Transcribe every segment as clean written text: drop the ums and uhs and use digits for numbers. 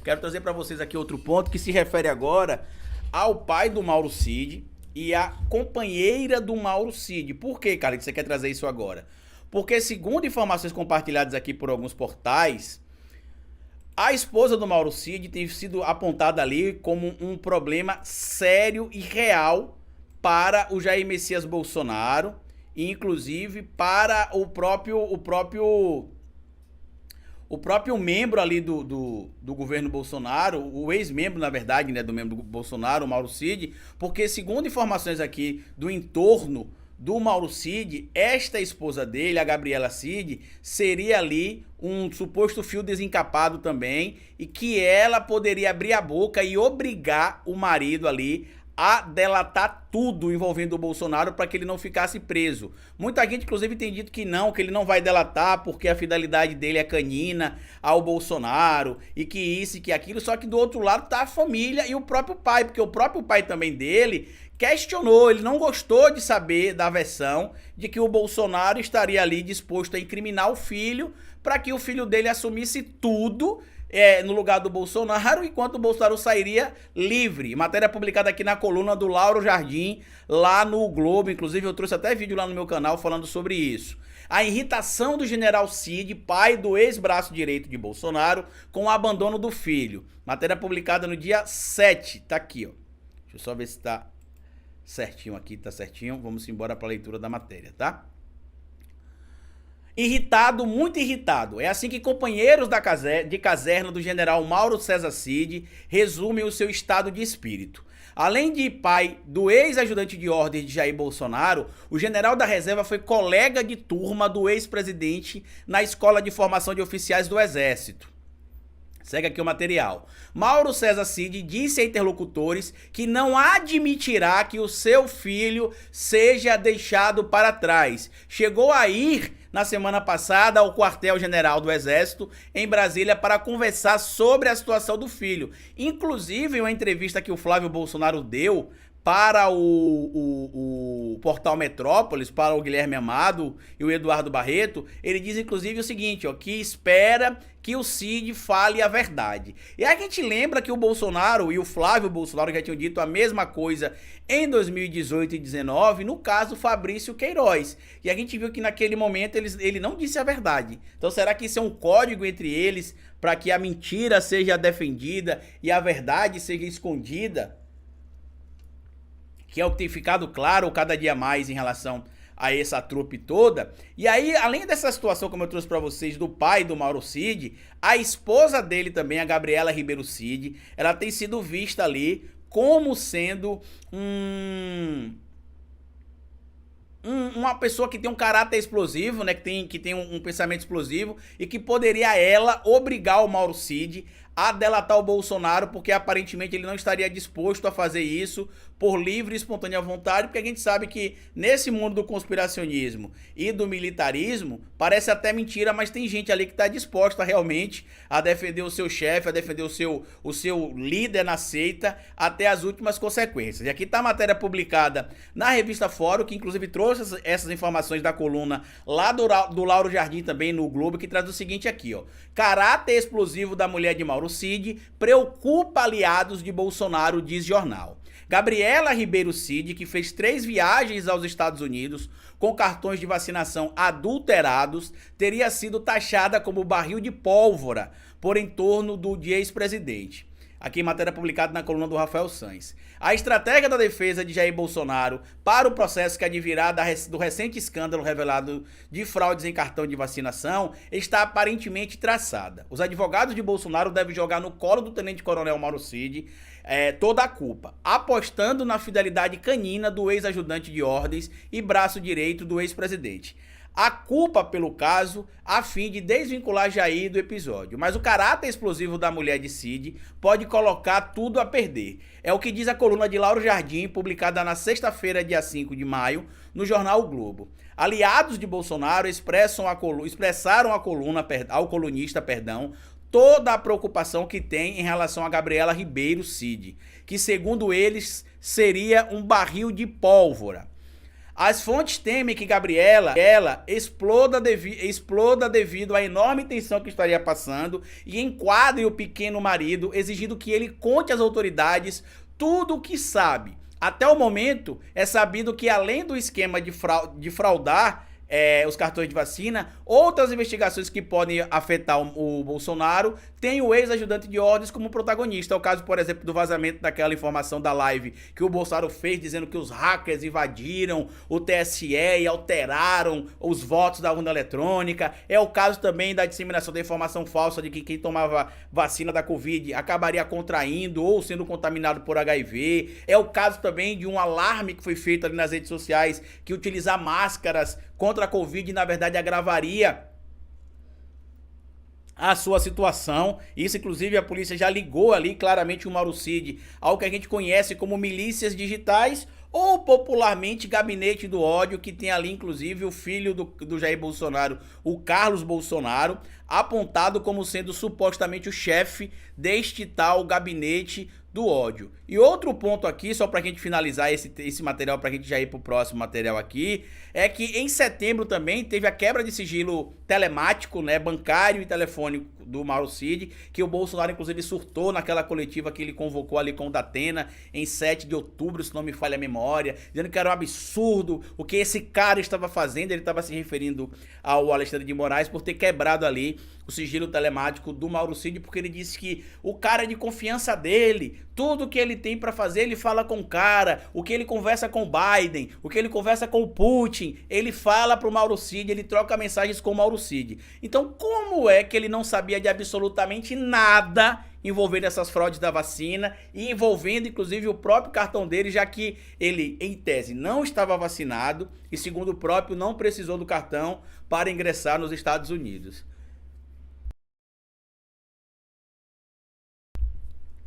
quero trazer para vocês aqui outro ponto que se refere agora ao pai do Mauro Cid e à companheira do Mauro Cid. Por que, cara, que você quer trazer isso agora? Porque, segundo informações compartilhadas aqui por alguns portais, a esposa do Mauro Cid tem sido apontada ali como um problema sério e real para o Jair Messias Bolsonaro, e inclusive para o próprio membro ali do governo Bolsonaro, o ex-membro, na verdade, né, do membro do Bolsonaro, o Mauro Cid, porque, segundo informações aqui do entorno do Mauro Cid, esta esposa dele, a Gabriela Cid, seria ali um suposto fio desencapado também, e que ela poderia abrir a boca e obrigar o marido ali a delatar tudo envolvendo o Bolsonaro para que ele não ficasse preso. Muita gente, inclusive, tem dito que ele não vai delatar porque a fidelidade dele é canina ao Bolsonaro e que isso e que aquilo, só que do outro lado tá a família e o próprio pai, porque o próprio pai também dele questionou, ele não gostou de saber da versão de que o Bolsonaro estaria ali disposto a incriminar o filho para que o filho dele assumisse tudo no lugar do Bolsonaro, enquanto o Bolsonaro sairia livre. Matéria publicada aqui na coluna do Lauro Jardim, lá no Globo. Inclusive eu trouxe até vídeo lá no meu canal falando sobre isso. A irritação do general Cid, pai do ex-braço direito de Bolsonaro, com o abandono do filho. Matéria publicada no dia 7, tá aqui, ó. Deixa eu só ver se tá certinho aqui, tá certinho. Vamos embora para a leitura da matéria, tá? Irritado, muito irritado. É assim que companheiros de caserna do general Mauro César Cid resumem o seu estado de espírito. Além de pai do ex-ajudante de ordem de Jair Bolsonaro, o general da reserva foi colega de turma do ex-presidente na Escola de Formação de Oficiais do Exército. Segue aqui o material. Mauro César Cid disse a interlocutores que não admitirá que o seu filho seja deixado para trás. Chegou a ir na semana passada ao quartel-general do Exército em Brasília para conversar sobre a situação do filho. Inclusive, em uma entrevista que o Flávio Bolsonaro deu para o portal Metrópolis, para o Guilherme Amado e o Eduardo Barreto, ele diz inclusive o seguinte, ó, que espera que o Cid fale a verdade. E aí a gente lembra que o Bolsonaro e o Flávio Bolsonaro já tinham dito a mesma coisa em 2018 e 2019, no caso Fabrício Queiroz. E a gente viu que naquele momento ele não disse a verdade. Então será que isso é um código entre eles para que a mentira seja defendida e a verdade seja escondida? Que é o que tem ficado claro cada dia mais em relação a essa trupe toda. E aí, além dessa situação, como eu trouxe para vocês, do pai do Mauro Cid, a esposa dele também, a Gabriela Ribeiro Cid, ela tem sido vista ali como sendo uma pessoa que tem um caráter explosivo, né, que tem um pensamento explosivo e que poderia ela obrigar o Mauro Cid a delatar o Bolsonaro, porque aparentemente ele não estaria disposto a fazer isso por livre e espontânea vontade, porque a gente sabe que nesse mundo do conspiracionismo e do militarismo, parece até mentira, mas tem gente ali que está disposta realmente a defender o seu chefe, a defender o seu líder na seita até as últimas consequências. E aqui está a matéria publicada na revista Fórum, que inclusive trouxe essas informações da coluna lá do Lauro Jardim também no Globo, que traz o seguinte aqui, ó. Caráter explosivo da mulher de Mauro Cid preocupa aliados de Bolsonaro, diz jornal. Gabriela Ribeiro Cid, que fez 3 viagens aos Estados Unidos com cartões de vacinação adulterados, teria sido taxada como barril de pólvora por entorno do ex-presidente. Aqui em matéria publicada na coluna do Rafael Sanz. A estratégia da defesa de Jair Bolsonaro para o processo que advirá do recente escândalo revelado de fraudes em cartão de vacinação está aparentemente traçada. Os advogados de Bolsonaro devem jogar no colo do tenente-coronel Mauro Cid toda a culpa, apostando na fidelidade canina do ex-ajudante de ordens e braço direito do ex-presidente. A culpa pelo caso a fim de desvincular Jair do episódio. Mas o caráter explosivo da mulher de Cid pode colocar tudo a perder. É o que diz a coluna de Lauro Jardim, publicada na sexta-feira, dia 5 de maio, no jornal o Globo. Aliados de Bolsonaro expressaram ao colunista, toda a preocupação que tem em relação a Gabriela Ribeiro Cid, que segundo eles seria um barril de pólvora. As fontes temem que ela exploda devido à enorme tensão que estaria passando e enquadre o pequeno marido, exigindo que ele conte às autoridades tudo o que sabe. Até o momento, é sabido que além do esquema de fraudar os cartões de vacina, outras investigações que podem afetar o Bolsonaro tem o ex-ajudante de ordens como protagonista. É o caso, por exemplo, do vazamento daquela informação da live que o Bolsonaro fez, dizendo que os hackers invadiram o TSE e alteraram os votos da urna eletrônica. É o caso também da disseminação da informação falsa de que quem tomava vacina da Covid acabaria contraindo ou sendo contaminado por HIV. É o caso também de um alarme que foi feito ali nas redes sociais que utilizar máscaras contra a Covid, na verdade, agravaria a sua situação. Isso, inclusive, a polícia já ligou ali claramente o Mauro Cid ao que a gente conhece como milícias digitais ou popularmente gabinete do ódio, que tem ali, inclusive, o filho do Jair Bolsonaro, o Carlos Bolsonaro, apontado como sendo supostamente o chefe deste tal gabinete do ódio. E outro ponto aqui, só pra gente finalizar esse material, pra gente já ir pro próximo material aqui, é que em setembro também teve a quebra de sigilo telemático, né, bancário e telefônico do Mauro Cid, que o Bolsonaro inclusive surtou naquela coletiva que ele convocou ali com o Datena em 7 de outubro, se não me falha a memória, dizendo que era um absurdo o que esse cara estava fazendo. Ele estava se referindo ao Alexandre de Moraes por ter quebrado ali o sigilo telemático do Mauro Cid, porque ele disse que o cara é de confiança dele, tudo que ele tem pra fazer ele fala com o cara, o que ele conversa com o Biden, o que ele conversa com o Putin, ele fala pro Mauro Cid, ele troca mensagens com o Mauro Cid. Então como é que ele não sabia de absolutamente nada envolvendo essas fraudes da vacina e envolvendo inclusive o próprio cartão dele, já que ele, em tese, não estava vacinado e, segundo o próprio, não precisou do cartão para ingressar nos Estados Unidos?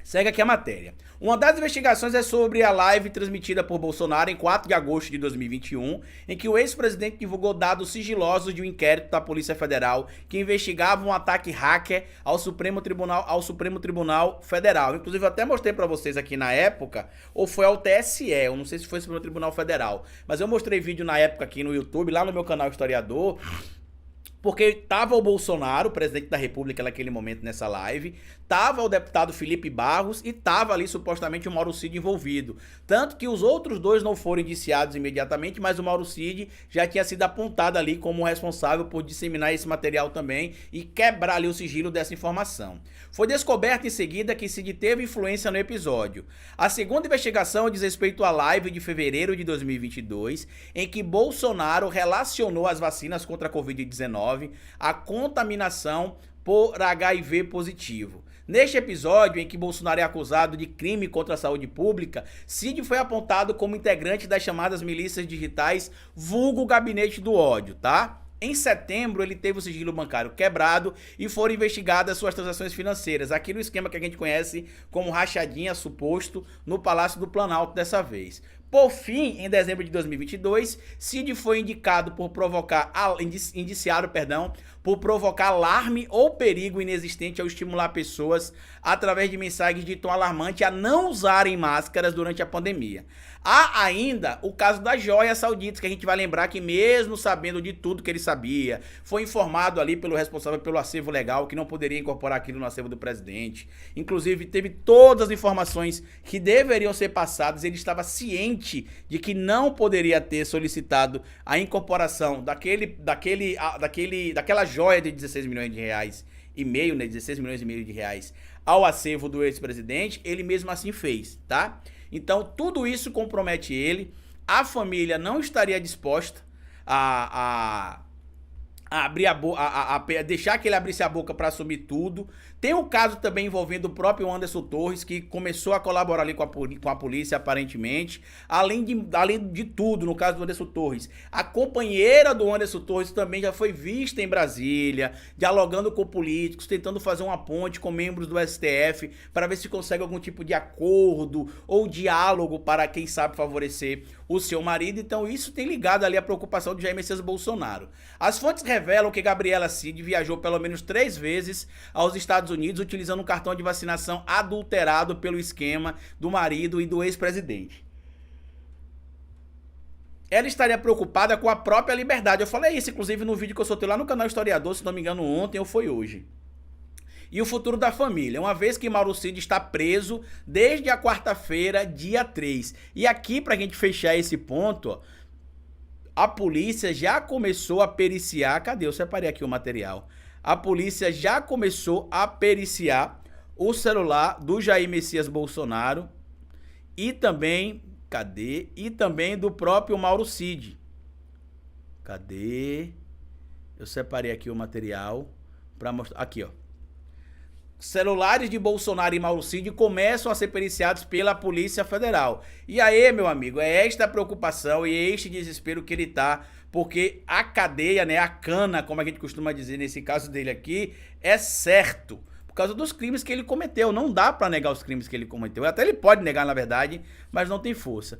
Segue aqui a matéria. Uma das investigações é sobre a live transmitida por Bolsonaro em 4 de agosto de 2021, em que o ex-presidente divulgou dados sigilosos de um inquérito da Polícia Federal que investigava um ataque hacker ao Supremo Tribunal Federal. Inclusive, eu até mostrei para vocês aqui na época, ou foi ao TSE, eu não sei se foi o Supremo Tribunal Federal, mas eu mostrei vídeo na época aqui no YouTube, lá no meu canal Historiador, porque tava o Bolsonaro, presidente da República naquele momento nessa live, tava o deputado Felipe Barros e tava ali supostamente o Mauro Cid envolvido. Tanto que os outros dois não foram indiciados imediatamente, mas o Mauro Cid já tinha sido apontado ali como responsável por disseminar esse material também e quebrar ali o sigilo dessa informação. Foi descoberto em seguida que Cid teve influência no episódio. A segunda investigação diz respeito à live de fevereiro de 2022, em que Bolsonaro relacionou as vacinas contra a Covid-19 à contaminação por HIV positivo. Neste episódio, em que Bolsonaro é acusado de crime contra a saúde pública, Cid foi apontado como integrante das chamadas milícias digitais, vulgo gabinete do ódio, tá? Em setembro, ele teve o sigilo bancário quebrado e foram investigadas suas transações financeiras, aqui no esquema que a gente conhece como rachadinha suposto no Palácio do Planalto dessa vez. Por fim, em dezembro de 2022, Cid foi indiciado por provocar alarme ou perigo inexistente ao estimular pessoas através de mensagens de tom alarmante a não usarem máscaras durante a pandemia. Há ainda o caso das joias sauditas, que a gente vai lembrar que mesmo sabendo de tudo que ele sabia, foi informado ali pelo responsável pelo acervo legal que não poderia incorporar aquilo no acervo do presidente. Inclusive, teve todas as informações que deveriam ser passadas, ele estava ciente de que não poderia ter solicitado a incorporação daquela joia de 16 milhões de reais e meio, né, 16 milhões e meio de reais ao acervo do ex-presidente. Ele mesmo assim fez, tá? Então tudo isso compromete ele, a família não estaria disposta a deixar que ele abrisse a boca para assumir tudo. Tem um caso também envolvendo o próprio Anderson Torres, que começou a colaborar ali com a polícia, aparentemente. Além de tudo, no caso do Anderson Torres, a companheira do Anderson Torres também já foi vista em Brasília, dialogando com políticos, tentando fazer uma ponte com membros do STF, para ver se consegue algum tipo de acordo ou diálogo para, quem sabe, favorecer o seu marido. Então isso tem ligado ali a preocupação de Jair Messias Bolsonaro. As fontes revelam que Gabriela Cid viajou pelo menos 3 vezes aos Estados Unidos utilizando um cartão de vacinação adulterado pelo esquema do marido e do ex-presidente. ela estaria preocupada com a própria liberdade. Eu falei isso, inclusive, no vídeo que eu soltei lá no canal Historiador, se não me engano, ontem ou foi hoje. E o futuro da família, uma vez que Mauro Cid está preso desde a quarta-feira, dia 3. E aqui, pra gente fechar esse ponto, ó, a polícia já começou a periciar. Cadê? Eu separei aqui o material. A polícia já começou a periciar o celular do Jair Messias Bolsonaro e também, cadê? E também do próprio Mauro Cid. Cadê? Eu separei aqui o material para mostrar. Aqui, ó. Celulares de Bolsonaro e Mauro Cid começam a ser periciados pela Polícia Federal. E aí, meu amigo, é esta preocupação e este desespero que ele tá, porque a cadeia, né, a cana, como a gente costuma dizer nesse caso dele aqui, é certo. Por causa dos crimes que ele cometeu. Não dá pra negar os crimes que ele cometeu. Até ele pode negar, na verdade, mas não tem força.